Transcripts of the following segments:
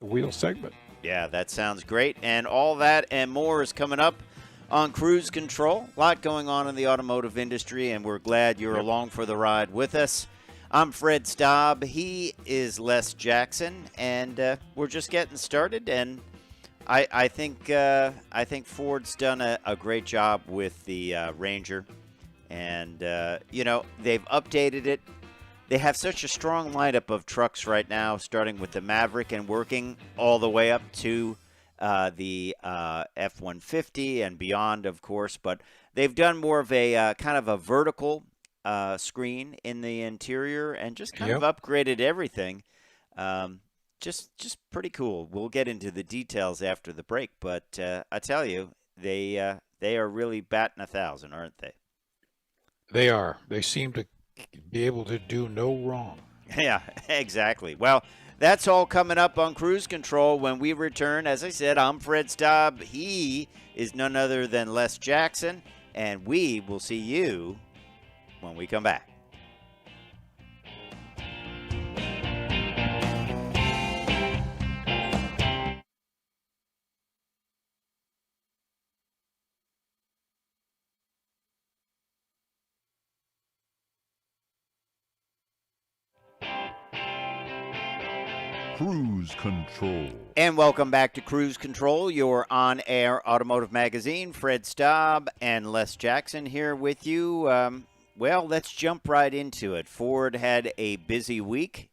wheel segment. Yeah, that sounds great. And all that and more is coming up on Cruise Control. A lot going on in the automotive industry, and we're glad you're along for the ride with us. I'm Fred Staab. He is Les Jackson, and we're just getting started. And I think Ford's done a great job with the Ranger, and they've updated it. They have such a strong lineup of trucks right now, starting with the Maverick and working all the way up to the F-150 and beyond, of course. But they've done more of a kind of a vertical screen in the interior and just kind of upgraded everything. Just pretty cool. We'll get into the details after the break, but I tell you, they are really batting 1,000, aren't they? They are. They seem to be able to do no wrong. Yeah, exactly. Well, that's all coming up on Cruise Control when we return. As I said, I'm Fred Staab. He is none other than Les Jackson, and we will see you when we come back. Cruise Control. And welcome back to Cruise Control, your on-air automotive magazine. Fred Staab and Les Jackson here with you. Well, let's jump right into it. Ford had a busy week,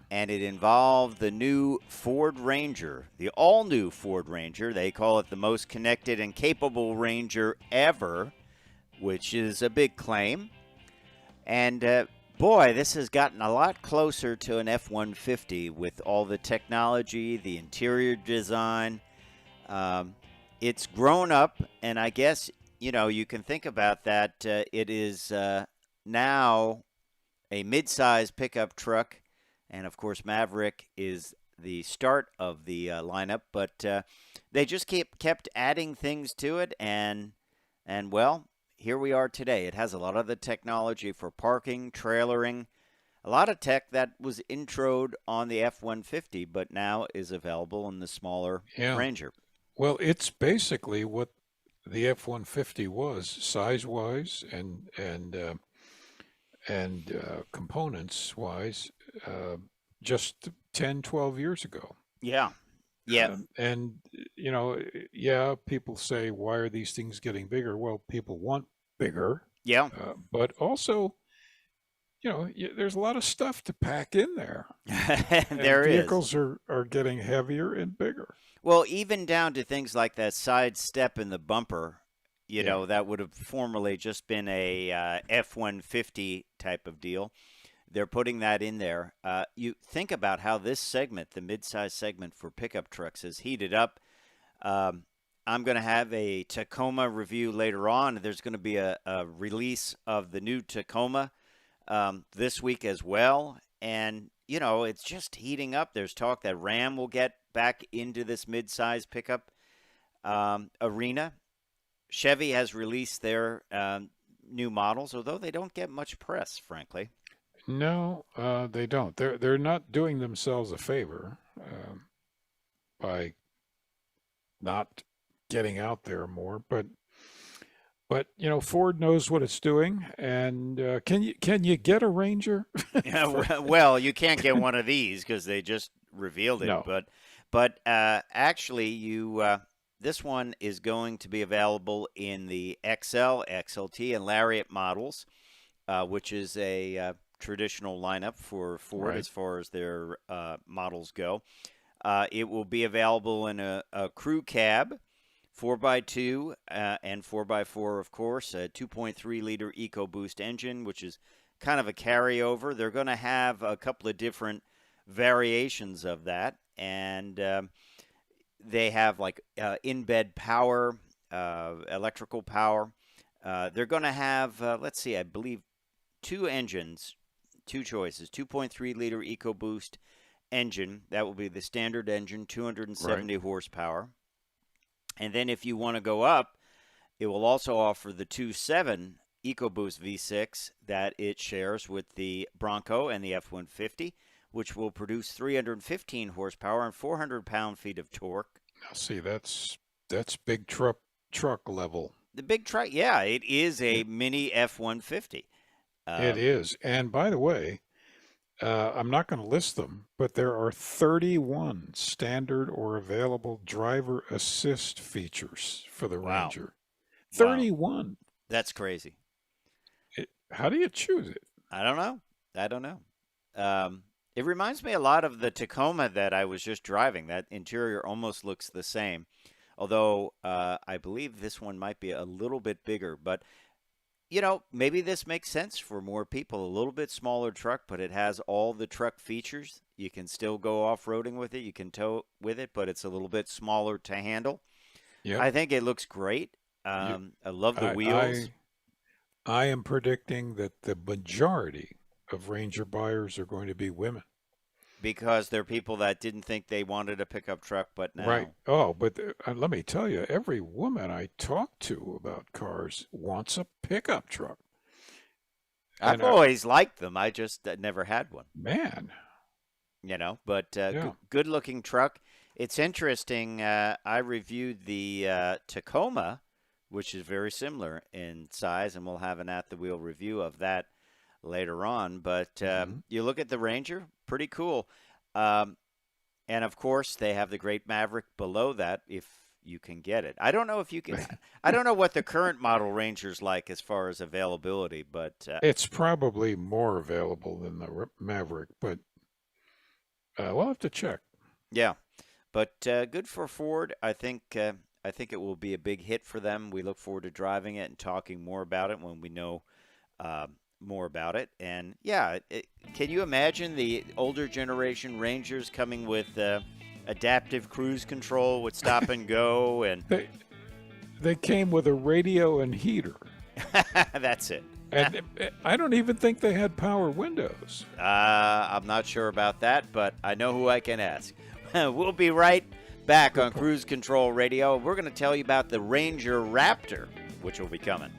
and it involved the new Ford Ranger, the all-new Ford Ranger. They call it the most connected and capable Ranger ever, which is a big claim. And boy, this has gotten a lot closer to an F-150 with all the technology, the interior design. It's grown up, and I guess, you can think about that. It is now a midsize pickup truck, and, of course, Maverick is the start of the lineup. But they just kept adding things to it, and well, here we are today. It has a lot of the technology for parking, trailering, a lot of tech that was introed on the F-150, but now is available in the smaller Ranger. Well, it's basically what the F-150 was, size-wise and components-wise, just 10, 12 years ago. Yeah. Yeah. People say, why are these things getting bigger? Well, people want bigger. Yeah. But also, there's a lot of stuff to pack in there. Vehicles are getting heavier and bigger. Well, even down to things like that side step in the bumper, that would have formerly just been a F-150 type of deal. They're putting that in there. You think about how this segment, the midsize segment for pickup trucks, is heated up. I'm going to have a Tacoma review later on. There's going to be a release of the new Tacoma this week as well. And, it's just heating up. There's talk that Ram will get back into this midsize pickup arena. Chevy has released their new models, although they don't get much press, frankly. No, they don't. They're not doing themselves a favor by not getting out there more. But Ford knows what it's doing. And can you get a Ranger? Well, you can't get one of these because they just revealed it. No. But actually, this one is going to be available in the XL, XLT, and Lariat models, which is a traditional lineup for Ford as far as their models go. It will be available in a crew cab, 4x2 and 4x4, of course, a 2.3-liter EcoBoost engine, which is kind of a carryover. They're going to have a couple of different variations of that, and they have like in-bed power, electrical power. They're going to have, I believe, two engines. Two choices, 2.3-liter EcoBoost engine. That will be the standard engine, 270 horsepower. And then if you want to go up, it will also offer the 2.7 EcoBoost V6 that it shares with the Bronco and the F-150, which will produce 315 horsepower and 400 pound-feet of torque. Now, see, that's big truck level. The big truck, yeah, it is a mini F-150. It is. And by the way, I'm not going to list them, but there are 31 standard or available driver assist features for the Wow. Ranger. Wow. 31. That's crazy. How do you choose it? I don't know. It reminds me a lot of the Tacoma that I was just driving. That interior almost looks the same, although I believe this one might be a little bit bigger. But, you know, maybe this makes sense for more people. A little bit smaller truck, but it has all the truck features. You can still go off-roading with it. You can tow with it, but it's a little bit smaller to handle. Yep. I think it looks great. I love the wheels. I am predicting that the majority of Ranger buyers are going to be women. Because they're people that didn't think they wanted a pickup truck, but now. Right. Oh, but let me tell you, every woman I talk to about cars wants a pickup truck. I've always liked them. I just never had one. Man. You know, but Yeah. good-looking truck. It's interesting. I reviewed the Tacoma, which is very similar in size, and we'll have an at-the-wheel review of that later on. But you look at the Ranger, pretty cool. And, of course, they have the great Maverick below that if you can get it. I don't know if you can. I don't know what the current model Ranger's like as far as availability, but it's probably more available than the Maverick, but we'll have to check. Yeah, but good for Ford. I think it will be a big hit for them. We look forward to driving it and talking more about it when we know more about it. And yeah, can you imagine the older generation Rangers coming with adaptive cruise control with stop and go? And they came with a radio and heater. That's it. And I don't even think they had power windows. I'm not sure about that, but I know who I can ask. We'll be right back on Cruise Control Radio. We're going to tell you about the Ranger Raptor, which will be coming.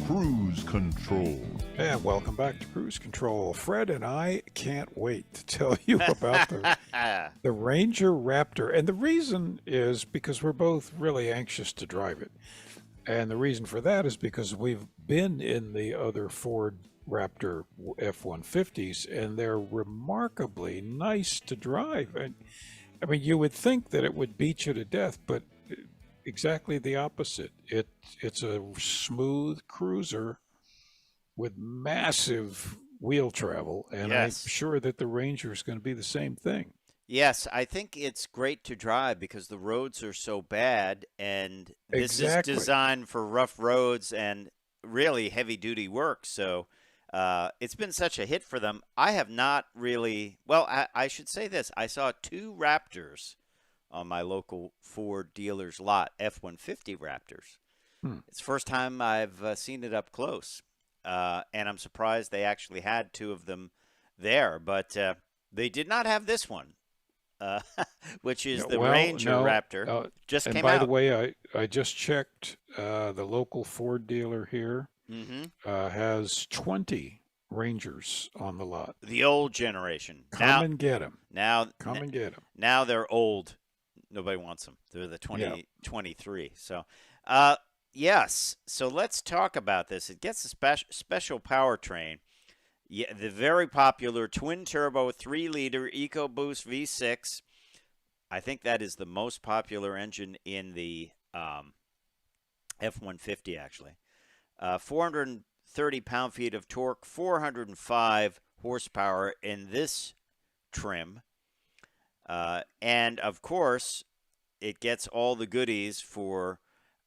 Cruise Control. And welcome back to Cruise Control. Fred and I can't wait to tell you about the Ranger Raptor. And the reason is because we're both really anxious to drive it. And the reason for that is because we've been in the other Ford Raptor F-150s, and they're remarkably nice to drive. And I mean, you would think that it would beat you to death, but exactly the opposite. It's a smooth cruiser with massive wheel travel, and Yes. I'm sure that the Ranger is going to be the same thing. Yes, I think it's great to drive because the roads are so bad, and this Exactly. is designed for rough roads and really heavy-duty work. So it's been such a hit for them. I have not really – well, I should say this. I saw 2 Raptors on my local Ford dealer's lot, F-150 Raptors. It's the first time I've seen it up close, and I'm surprised they actually had 2 of them there. But they did not have this one. Which is the Ranger Raptor. Just and came by out. the way, I just checked. The local Ford dealer here has 20 Rangers on the lot. The old generation. Come and get them. Come and get them. Now they're old. Nobody wants them. They're the 2023. So, yes. So let's talk about this. It gets a special powertrain. Yeah, the very popular twin-turbo 3-liter EcoBoost V6. I think that is the most popular engine in the F-150, actually. 430 pound-feet of torque, 405 horsepower in this trim. And, of course, it gets all the goodies for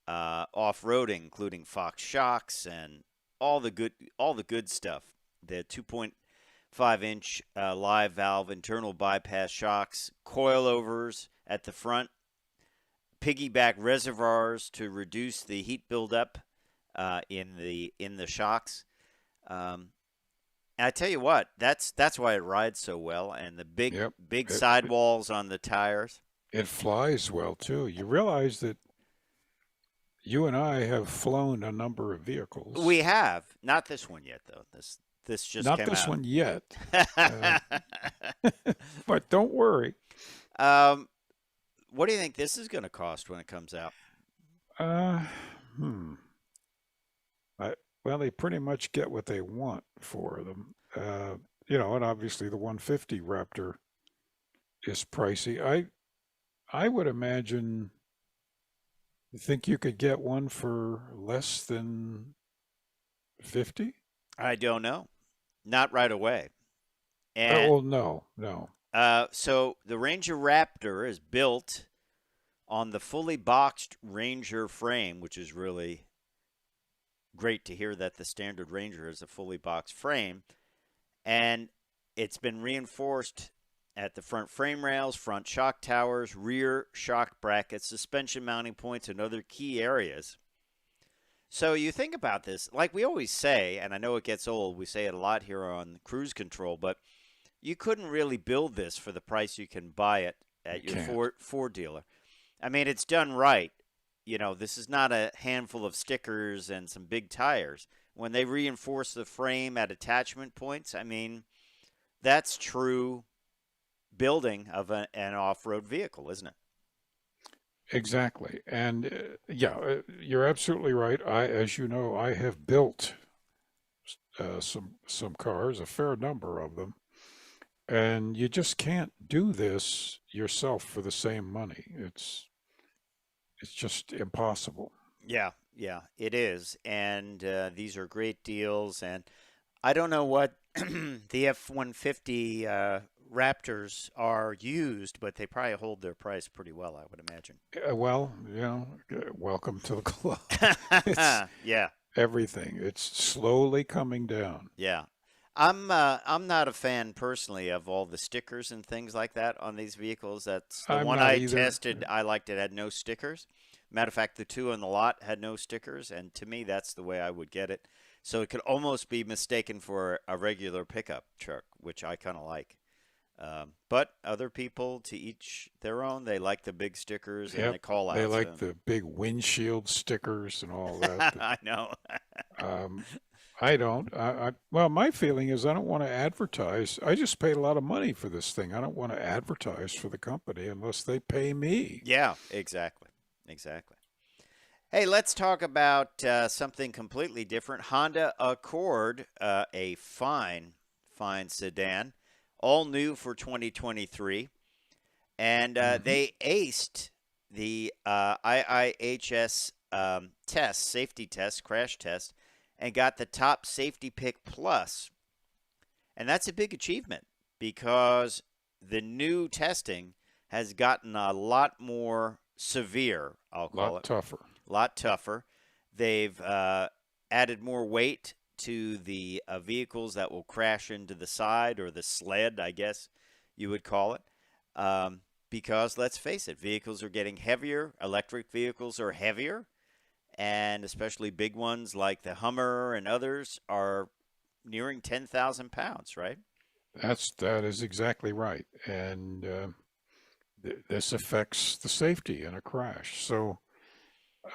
off-roading, including Fox shocks and all the good stuff. The 2.5-inch live valve internal bypass shocks, coilovers at the front, piggyback reservoirs to reduce the heat buildup in the shocks. And I tell you what, that's why it rides so well, and the Yep. big sidewalls on the tires. It flies well too. You realize that you and I have flown a number of vehicles. We have not this one yet, though. This just Not came this out. one yet. But don't worry. What do you think this is going to cost when it comes out? Well, they pretty much get what they want for them. And obviously the 150 Raptor is pricey. I would imagine. You think you could get one for less than 50? I don't know. Not right away. And well, no. So the Ranger Raptor is built on the fully boxed Ranger frame, which is really great to hear that the standard Ranger is a fully boxed frame. And it's been reinforced at the front frame rails, front shock towers, rear shock brackets, suspension mounting points, and other key areas. So you think about this, like we always say, and I know it gets old, we say it a lot here on Cruise Control, but you couldn't really build this for the price you can buy it at your Ford dealer. I mean, it's done right. This is not a handful of stickers and some big tires. When they reinforce the frame at attachment points, I mean, that's true building of an off-road vehicle, isn't it? Exactly. And you're absolutely right. As you know, I have built some cars, a fair number of them, and you just can't do this yourself for the same money. It's just impossible. Yeah, it is. And these are great deals. And I don't know what the F-150 Raptors are used, but they probably hold their price pretty well, I would imagine. Welcome to the club. Yeah. Everything. It's slowly coming down. Yeah. I'm not a fan personally of all the stickers and things like that on these vehicles. That's the one I tested. I liked it had no stickers. Matter of fact, the two on the lot had no stickers, and to me, that's the way I would get it. So it could almost be mistaken for a regular pickup truck, which I kind of like. But other people, to each their own, they like the big stickers and they call out. They like the big windshield stickers and all that. I know. I don't. Well, my feeling is I don't want to advertise. I just paid a lot of money for this thing. I don't want to advertise for the company unless they pay me. Yeah, exactly. Hey, let's talk about something completely different. Honda Accord, a fine sedan, all new for 2023. And they aced the IIHS safety test, crash test, and got the top safety pick plus. And that's a big achievement because the new testing has gotten a lot more severe, I'll call it. A lot tougher. They've added more weight to the vehicles that will crash into the side, or the sled, I guess you would call it. Because, let's face it, vehicles are getting heavier. Electric vehicles are heavier. And especially big ones like the Hummer and others are nearing 10,000 pounds, right? That is exactly right. And this affects the safety in a crash. So,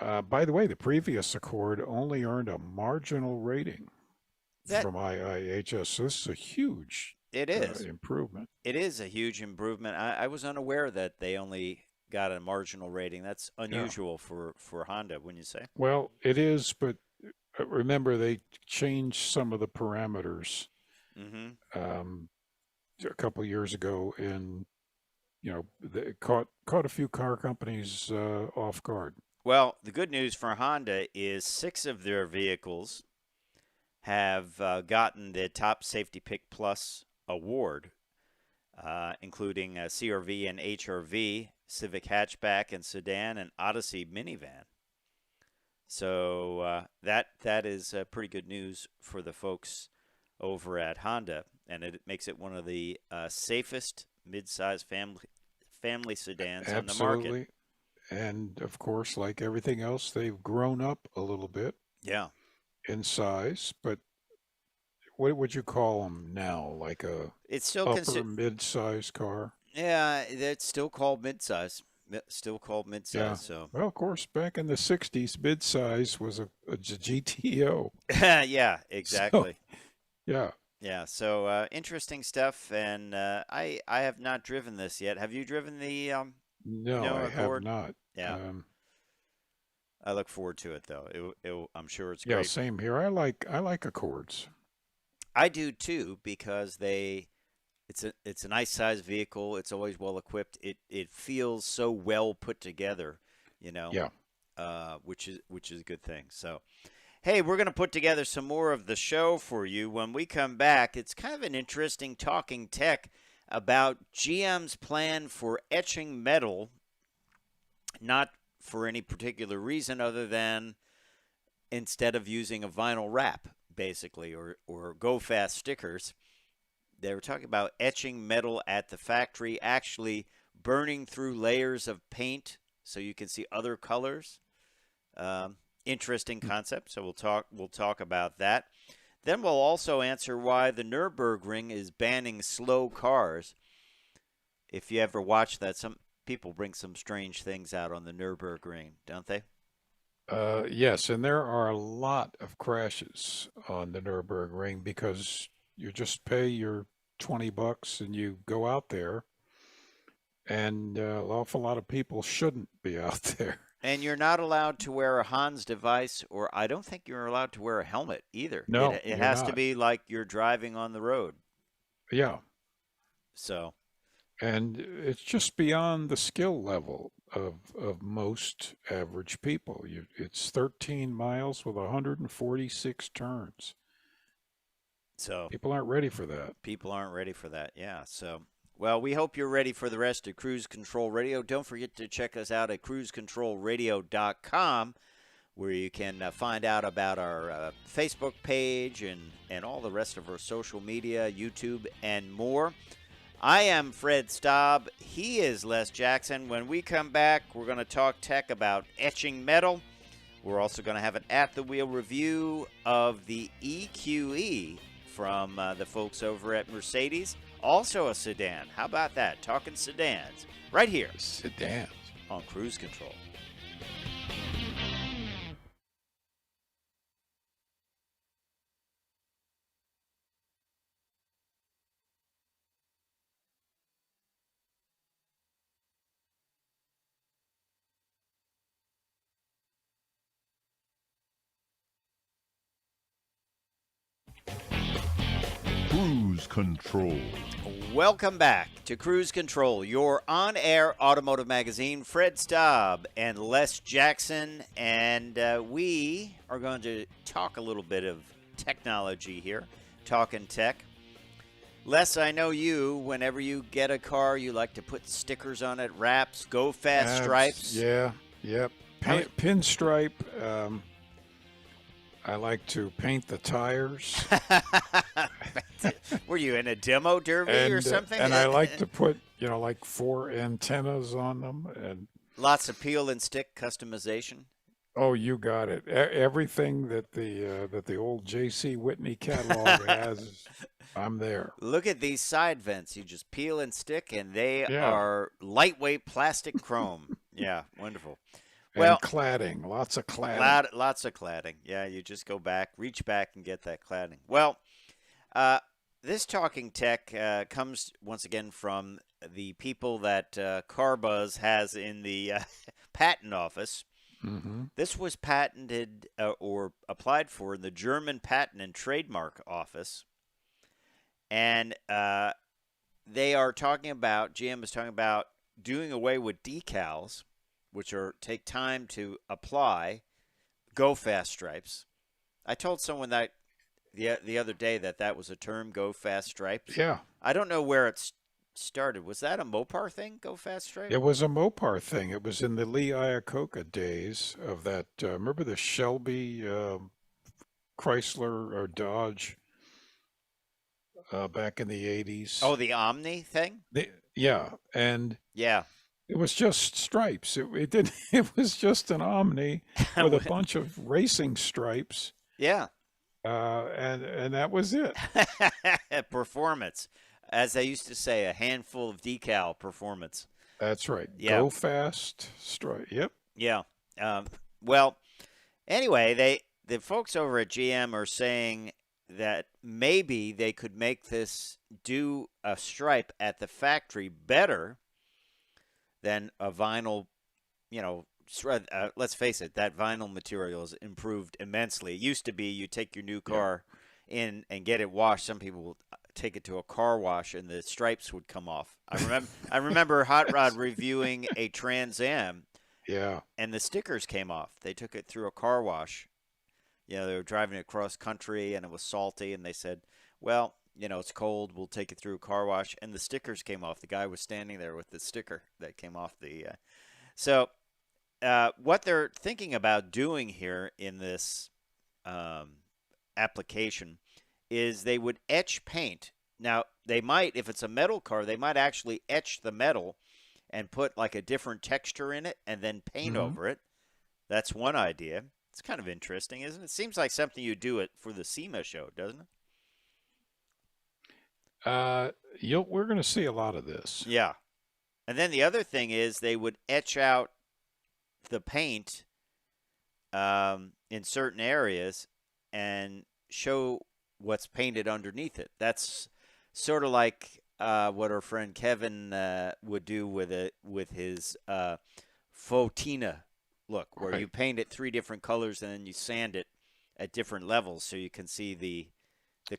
by the way, the previous Accord only earned a marginal rating from IIHS. So this is a huge improvement. It is a huge improvement. I was unaware that they only got a marginal rating. That's unusual for Honda, wouldn't you say? Well, it is, but remember they changed some of the parameters a couple of years ago, and they caught a few car companies off guard. Well, the good news for Honda is 6 of their vehicles have gotten the Top Safety Pick Plus award, including CRV and HRV, Civic hatchback and sedan, and Odyssey minivan. So that is pretty good news for the folks over at Honda, and it makes it one of the safest midsize family sedans on the market. And, of course, like everything else, they've grown up a little bit Yeah. in size, but what would you call them now? Like a It's still upper considered. mid-size car? Yeah, it's still called midsize. Still called midsize. Yeah. So, Well, of course, back in the 60s, mid-size was a GTO. yeah, So, exactly. yeah. Yeah. So interesting stuff. And I have not driven this yet. Have you driven the No, I have Accord? not. Yeah. Um, I look forward to it though. I'm sure it's yeah, great. same here. I like Accords. I do too because it's a nice sized vehicle. It's always well equipped. It feels so well put together, you know, Yeah. which is a good thing. So, hey, we're going to put together some more of the show for you when we come back. It's kind of an interesting talking tech about GM's plan for etching metal, not for any particular reason other than instead of using a vinyl wrap, basically, or go fast stickers. They were talking about etching metal at the factory, actually burning through layers of paint so you can see other colors. Interesting concept. So we'll talk about that. Then we'll also answer why the Nurburgring is banning slow cars. If you ever watch that, some people bring some strange things out on the Nurburgring, don't they? Yes, and there are a lot of crashes on the Nurburgring because you just pay your $20 and you go out there, and an awful lot of people shouldn't be out there. And you're not allowed to wear a Hans device, or I don't think you're allowed to wear a helmet either. It, No, it you're has to not. be like you're driving on the road. Yeah, So, and it's just beyond the skill level of most average people. It's 13 miles with 146 turns. so People aren't ready for that. people aren't ready for that. Yeah. So, well, we hope you're ready for the rest of Cruise Control Radio. Don't forget to check us out at cruisecontrolradio.com, where you can find out about our Facebook page and all the rest of our social media, YouTube, and more. I am Fred Staab. He is Les Jackson. When we come back, we're going to talk tech about etching metal. We're also going to have an at-the-wheel review of the EQE from the folks over at Mercedes. Also a sedan. How about that? Talking sedans right here Sedans. on Cruise Control. Cruise control. Welcome back to Cruise Control, your on-air automotive magazine. Fred Staab and Les Jackson, and we are going to talk a little bit of technology here, talking tech. Les, I know you, whenever you get a car, you like to put stickers on it, wraps, go fast stripes. Yeah, yep. Pinstripe. I like to paint the tires. Were you in a demo derby or something? And I like to put, like 4 antennas on them. And Lots of peel and stick customization. oh, you got it. Everything that the old J.C. Whitney catalog has, I'm there. Look at these side vents. You just peel and stick, and they Yeah. are lightweight plastic chrome. Yeah, wonderful. And Well, cladding, lots of cladding. lots of cladding. Yeah, you just go back, reach back, and get that cladding. Well, this talking tech comes once again from the people that CarBuzz has in the patent office. Mm-hmm. This was patented or applied for in the German Patent and Trademark Office. And they are talking about, GM is talking about doing away with decals, which take time to apply, go fast stripes. I told someone that the other day that was a term, go fast stripes. Yeah. I don't know where it started. Was that a Mopar thing, go fast stripes? It was a Mopar thing. It was in the Lee Iacocca days of that. Remember the Shelby Chrysler or Dodge back in the 80s? Oh, the Omni thing? Yeah. And Yeah. It was just stripes. It didn't. It was just an Omni with a bunch of racing stripes, Yeah. and that was it. Performance. As I used to say, a handful of decal performance. That's right. Yeah. Go fast stripe. Yep. Yeah. Um, well, anyway, the folks over at GM are saying that maybe they could make this do a stripe at the factory better than a vinyl, let's face it, that vinyl material has improved immensely. It used to be you take your new car in and get it washed. Some people will take it to a car wash and the stripes would come off. I remember Hot Rod reviewing a Trans Am. Yeah. And the stickers came off. They took it through a car wash. They were driving across country and it was salty and they said, well, it's cold. We'll take it through a car wash. And the stickers came off. The guy was standing there with the sticker that came off the. So what they're thinking about doing here in this application is they would etch paint. Now, they might, if it's a metal car, they might actually etch the metal and put like a different texture in it and then paint over it. That's one idea. It's kind of interesting, isn't it? Seems like something you do it for the SEMA show, doesn't it? We're going to see a lot of this. Yeah. And then the other thing is they would etch out the paint in certain areas and show what's painted underneath it. That's sort of like what our friend Kevin would do with his Fotina look, where you paint it 3 different colors and then you sand it at different levels so you can see the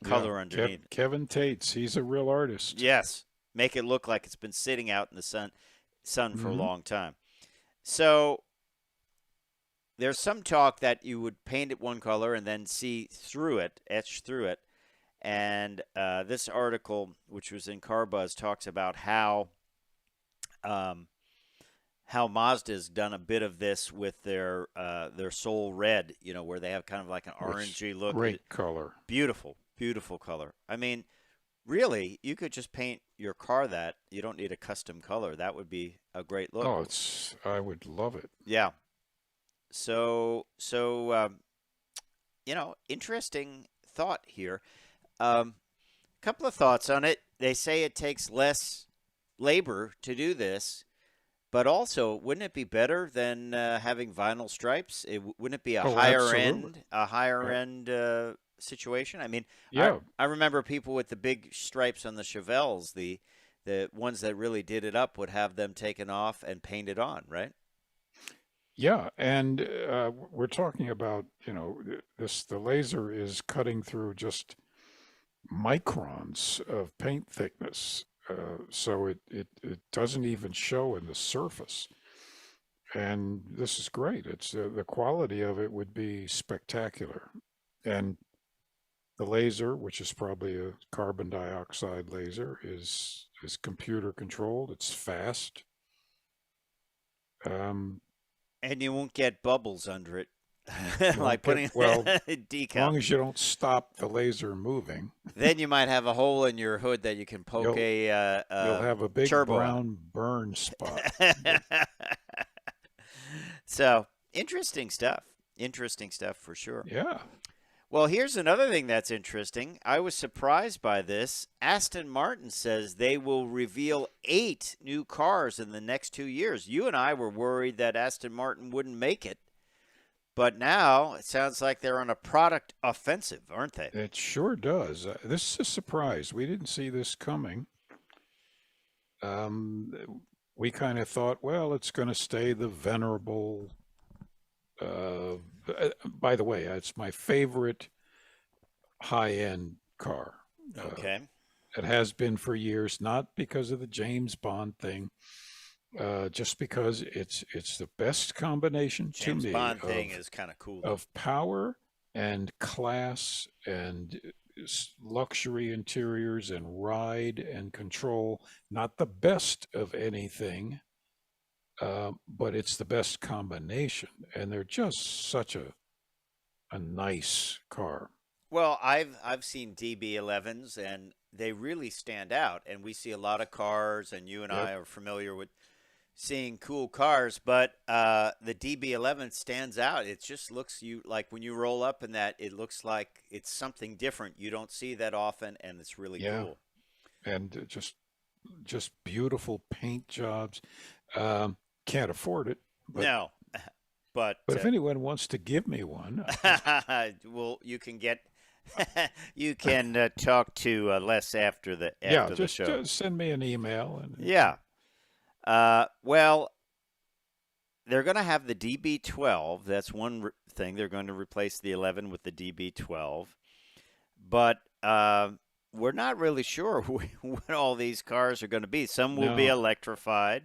color underneath. Kevin Tates, he's a real artist. Yes, make it look like it's been sitting out in the sun for a long time. So there's some talk that you would paint it one color and then see through it, etch through it. And this article, which was in Car Buzz, talks about how Mazda's done a bit of this with their Soul Red, where they have kind of like an orangey look. Great color. Beautiful, beautiful color. I mean, really, you could just paint your car that. You don't need a custom color. That would be a great look. Oh, I would love it. Yeah. So interesting thought here. Couple of thoughts on it. They say it takes less labor to do this, but also, wouldn't it be better than having vinyl stripes? Wouldn't it be a higher end situation? I mean, I remember people with the big stripes on the Chevelles, the ones that really did it up, would have them taken off and painted on, right? Yeah, and we're talking about, the laser is cutting through just microns of paint thickness, so it doesn't even show in the surface. And this is great. It's the quality of it would be spectacular. And the laser, which is probably a carbon dioxide laser, is computer controlled. It's fast. And you won't get bubbles under it. Like putting decal. As long as you don't stop the laser moving. Then you might have a hole in your hood that you can poke you'll have a big turbo brown burn spot. So, interesting stuff. Interesting stuff for sure. Yeah. Well, here's another thing that's interesting. I was surprised by this. Aston Martin says they will reveal 8 new cars in the next 2 years. You and I were worried that Aston Martin wouldn't make it. But now it sounds like they're on a product offensive, aren't they? It sure does. This is a surprise. We didn't see this coming. We kind of thought, well, it's going to stay the venerable. By the way, it's my favorite high-end car. Okay. It has been for years, not because of the James Bond thing. Just because it's the best combination to me. James Bond thing is kind of cool. Of power and class and luxury interiors and ride and control. Not the best of anything, but it's the best combination. And they're just such a nice car. Well, I've seen DB11s and they really stand out. And we see a lot of cars, and you and I are familiar with seeing cool cars, but the DB11 stands out. It just looks like when you roll up in that, it looks like it's something different. You don't see that often, and it's really cool. And just beautiful paint jobs. Can't afford it, but No, but if anyone wants to give me one, well, you can get you can talk to Les after the show. Just send me an email. And Yeah. Well, they're going to have the DB12. That's one thing. They're going to replace the 11 with the DB12. But we're not really sure what all these cars are going to be. Some will be electrified.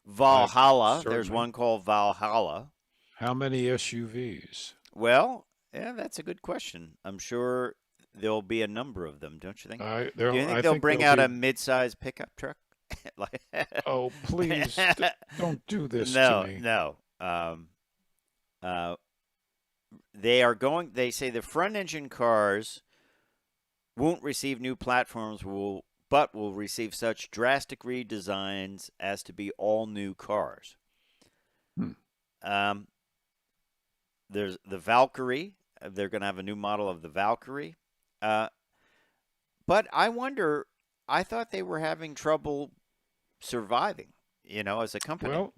Valhalla. There's one called Valhalla. How many SUVs? Well, yeah, that's a good question. I'm sure there'll be a number of them, don't you think? Do you think they'll bring out a midsize pickup truck? Oh, please don't do this to me. No. They say the front engine cars won't receive new platforms, but will receive such drastic redesigns as to be all new cars. There's the Valkyrie. They're going to have a new model of the Valkyrie. But I wonder, I thought they were having trouble surviving, as a company. Well,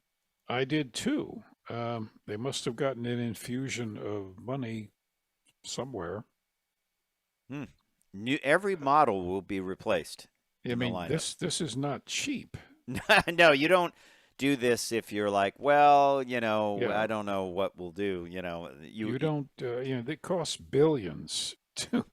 I did too. They must have gotten an infusion of money somewhere. Every model will be replaced. I mean, this is not cheap. No, you don't do this if you're like, well, I don't know what we'll do. You don't. It costs billions to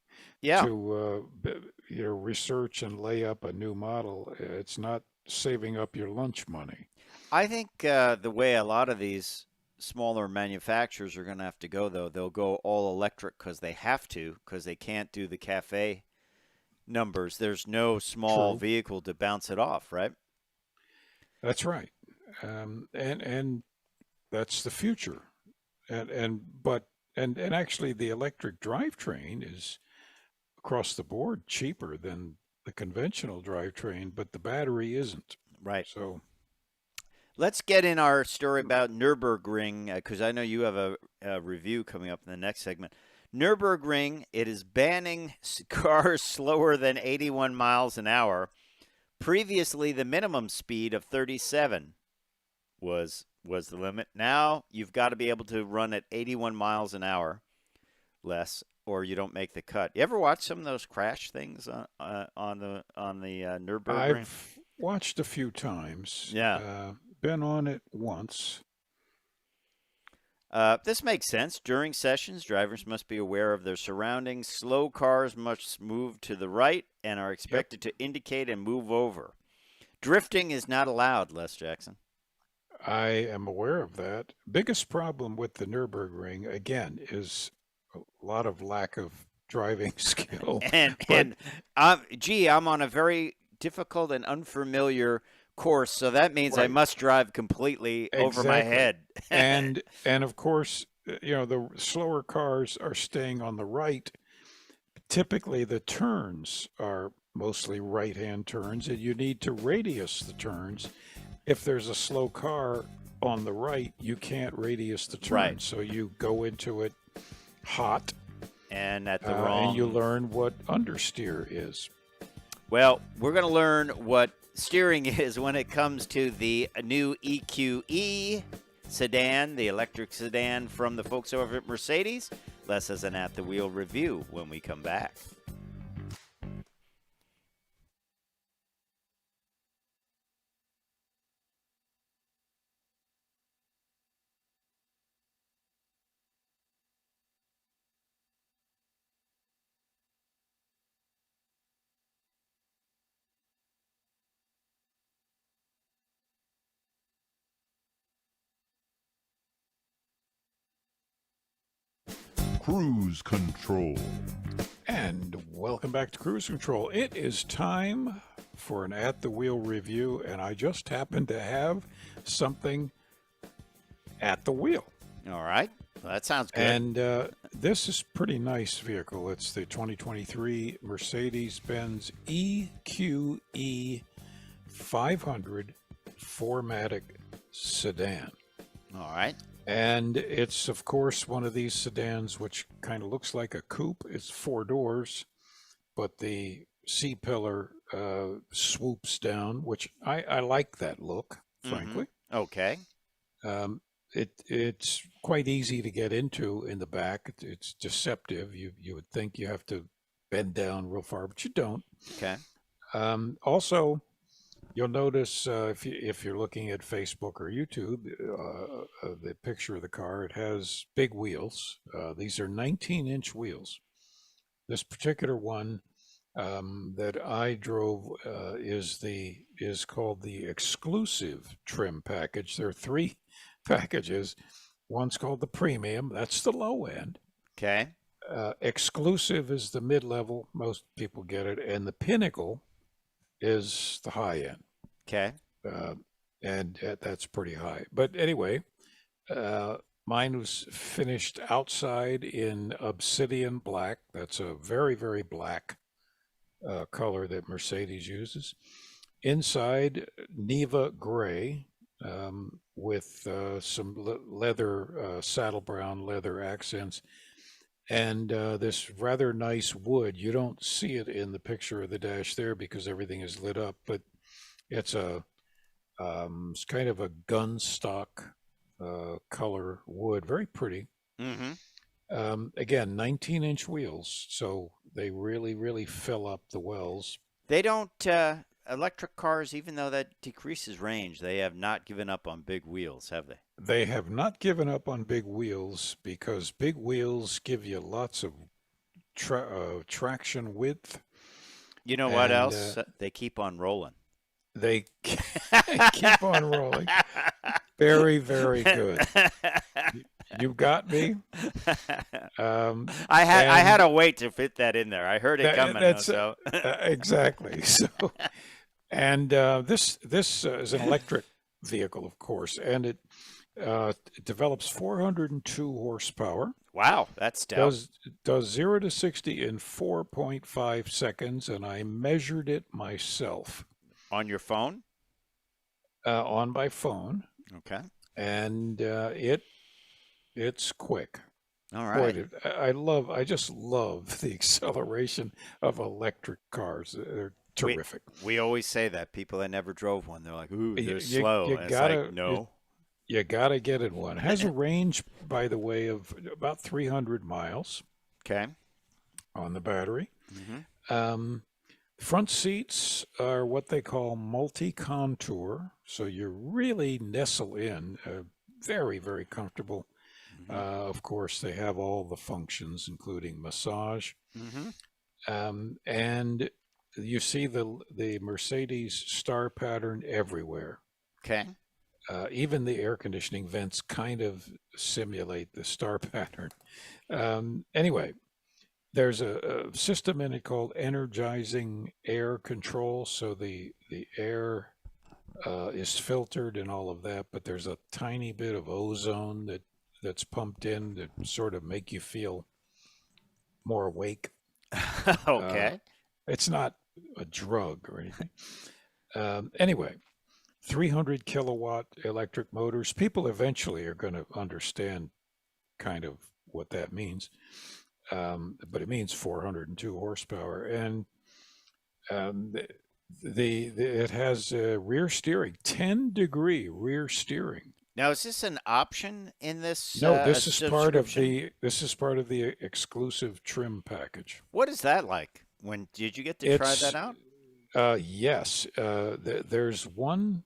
research and lay up a new model. It's not saving up your lunch money. I think the way a lot of these smaller manufacturers are going to have to go, though, they'll go all electric because they have to, because they can't do the CAFE numbers. There's no small vehicle to bounce it off, right? That's right. And that's the future. And actually the electric drivetrain is across the board cheaper than the conventional drivetrain, but the battery isn't. Right. So let's get in our story about Nurburgring, because I know you have a review coming up in the next segment. Nurburgring, it is banning cars slower than 81 miles an hour. Previously, the minimum speed of 37 was the limit. Now you've got to be able to run at 81 miles an hour less, or you don't make the cut. You ever watch some of those crash things on the Nurburgring? I've watched a few times. Yeah. Been on it once. This makes sense. During sessions, drivers must be aware of their surroundings. Slow cars must move to the right and are expected to indicate and move over. Drifting is not allowed, Les Jackson. I am aware of that. Biggest problem with the Nurburgring, again, is a lot of lack of driving skill. I'm on a very difficult and unfamiliar course, so that means I must drive completely over my head. and of course, the slower cars are staying on the right. Typically, the turns are mostly right-hand turns, and you need to radius the turns. If there's a slow car on the right, you can't radius the turn. Right. So you go into it hot. And at the wrong... And you learn what understeer is. Well, we're going to learn what steering is when it comes to the new EQE sedan, the electric sedan from the folks over at Mercedes. Les has an At the Wheel review when we come back. Cruise Control. And welcome back to Cruise Control. It is time for an At the Wheel review, and I just happen to have something at the wheel. All right. Well, that sounds good. And this is a pretty nice vehicle. It's the 2023 Mercedes-Benz EQE 500 4MATIC sedan. All right. And it's, of course, one of these sedans which kind of looks like a coupe. It's 4 doors, but the C-pillar swoops down, which I like that look, frankly. Okay. It's quite easy to get into in the back. It's deceptive. You would think you have to bend down real far, but you don't. Okay. Also, you'll notice if you're looking at Facebook or YouTube, the picture of the car, it has big wheels. These are 19-inch wheels. This particular one that I drove is called the exclusive trim package. There are 3 packages. One's called the premium. That's the low end. Okay. Exclusive is the mid-level. Most people get it. And the pinnacle is the high end. Okay. And that's pretty high. But anyway, mine was finished outside in obsidian black. That's a very, very black color that Mercedes uses. Inside, Neva gray with some leather, saddle brown leather accents. And this rather nice wood. You don't see it in the picture of the dash there because everything is lit up, but it's it's kind of a gun stock color wood, very pretty. Again, 19-inch wheels, so they really, really fill up the wells. They don't, electric cars, even though that decreases range, they have not given up on big wheels, have they? They have not given up on big wheels because big wheels give you lots of traction width. You know what else? They keep on rolling. They keep on rolling. Very, very good. You got me. I had to wait to fit that in there. I heard it coming. Exactly. So, and this is an electric vehicle, of course, and it develops 402 horsepower. Wow, that's stout. Does 0 to 60 in 4.5 seconds, and I measured it myself. On your phone? On my phone. Okay. And it's quick. All right. Boy, I just love the acceleration of electric cars. They're terrific. We always say that. People that never drove one, they're like, ooh, they're slow. You gotta, no. You got to get in one. It has a range, by the way, of about 300 miles. Okay. On the battery. Front seats are what they call multi-contour, so you really nestle in. Very, very comfortable. Of course, they have all the functions, including massage. And you see the Mercedes star pattern everywhere. Okay. Even the air conditioning vents kind of simulate the star pattern. Anyway, there's a system in it called energizing air control. So the air is filtered and all of that, but there's a tiny bit of ozone that's pumped in to sort of make you feel more awake. Okay. It's not a drug or anything. Anyway, 300 kilowatt electric motors. People eventually are going to understand kind of what that means. But it means 402 horsepower. And it has rear steering, 10-degree rear steering. Now, is this an option in this? No, this is part of the exclusive trim package. What is that like? Did you get to try that out? Yes. There's one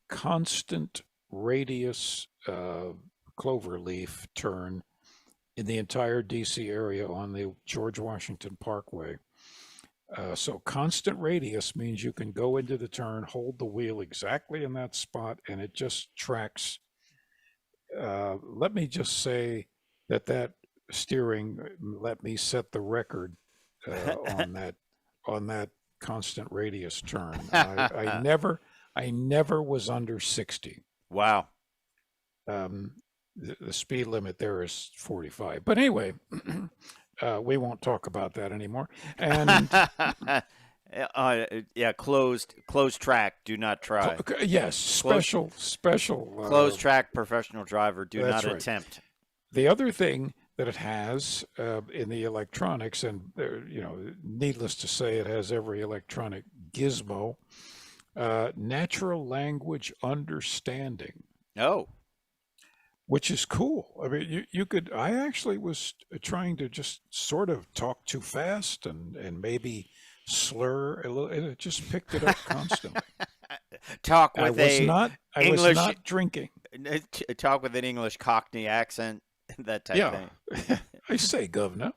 constant radius cloverleaf turn in the entire DC area on the George Washington Parkway. So constant radius means you can go into the turn, hold the wheel exactly in that spot, and it just tracks. Let me just say that steering let me set the record on that constant radius turn. I never was under 60. Wow. The speed limit there is 45. But anyway, we won't talk about that anymore. And Yeah, closed track. Do not try. Yes, special. Closed track professional driver. Do that's not right. attempt. The other thing that it has in the electronics, and needless to say, it has every electronic gizmo. Natural language understanding. Oh. Which is cool. I mean, you could. I actually was trying to just sort of talk too fast and maybe slur a little, and it just picked it up constantly. Talk with I was not drinking. Talk with an English Cockney accent, that type thing. I say, governor.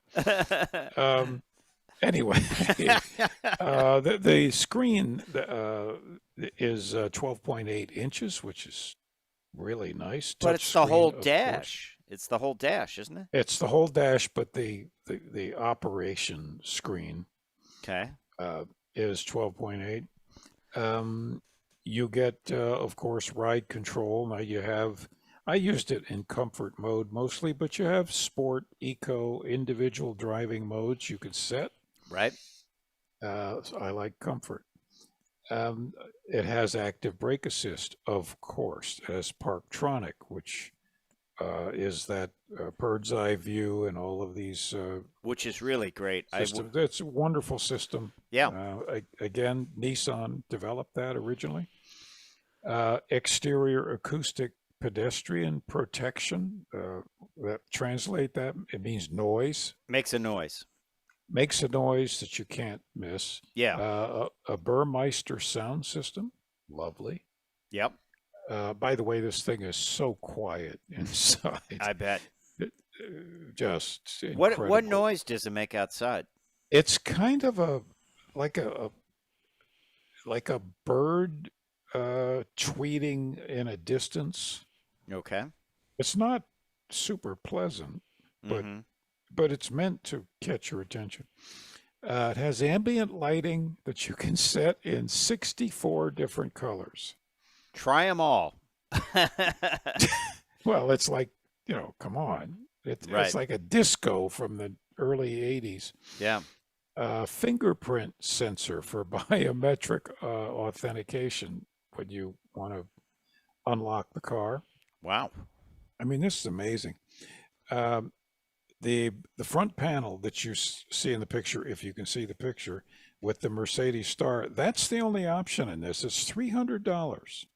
Anyway, the screen is 12.8 inches, which is really nice. But it's the whole dash. It's the whole dash, isn't it? It's the whole dash, but the operation screen is 12.8. You get, of course, ride control. Now I used it in comfort mode mostly, but you have sport, eco, individual driving modes you could set. Right. So I like comfort. It has active brake assist, of course. It has Parktronic, which is that bird's eye view and all of these. Which is really great. It's a wonderful system. Yeah. Again, Nissan developed that originally. Exterior acoustic pedestrian protection. It means noise. Makes a noise. Makes a noise that you can't miss. Yeah. A Burmeister sound system. Lovely. Yep. By the way, this thing is so quiet inside. I bet. Just incredible. What noise does it make outside? It's kind of like a bird tweeting in a distance. Okay. It's not super pleasant, but it's meant to catch your attention. It has ambient lighting that you can set in 64 different colors. Try them all. Well, it's like, come on. It's like a disco from the early 80s. Yeah. Fingerprint sensor for biometric authentication when you want to unlock the car. Wow. I mean, this is amazing. The front panel that you see in the picture, if you can see the picture, with the Mercedes star, that's the only option in this. It's $300.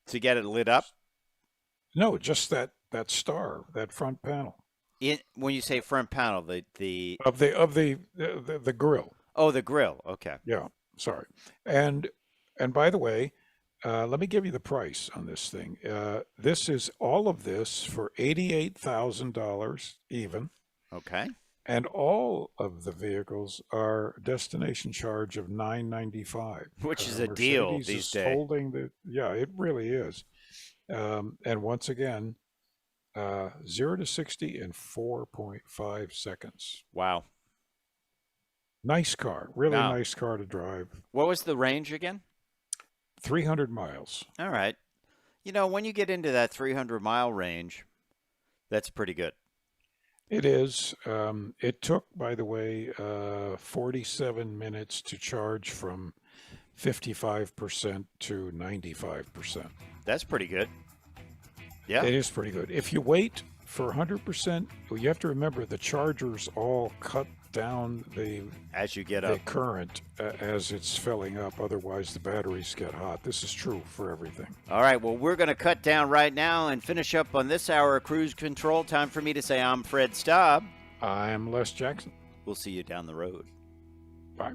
To get it lit up? No, just that star, that front panel. When you say front panel, the grill. Oh, the grill. Okay. Yeah. Sorry. And by the way, let me give you the price on this thing. This is all of this for $88,000 even. Okay. And all of the vehicles are destination charge of $995, which is a deal these days. It really is. And once again, 0 to 60 in 4.5 seconds. Wow. Nice car, really nice car to drive. What was the range again? 300 miles. All right. When you get into that 300-mile range, that's pretty good. It is. It took, by the way, 47 minutes to charge from 55% to 95%. That's pretty good. Yeah. It is pretty good. If you wait for 100%, you have to remember the chargers all cut down as you get up current as it's filling up. Otherwise, the batteries get hot. This is true for everything. All right. Well, we're going to cut down right now and finish up on this hour of Cruise Control. Time for me to say I'm Fred Staab. I'm Les Jackson. We'll see you down the road. Bye.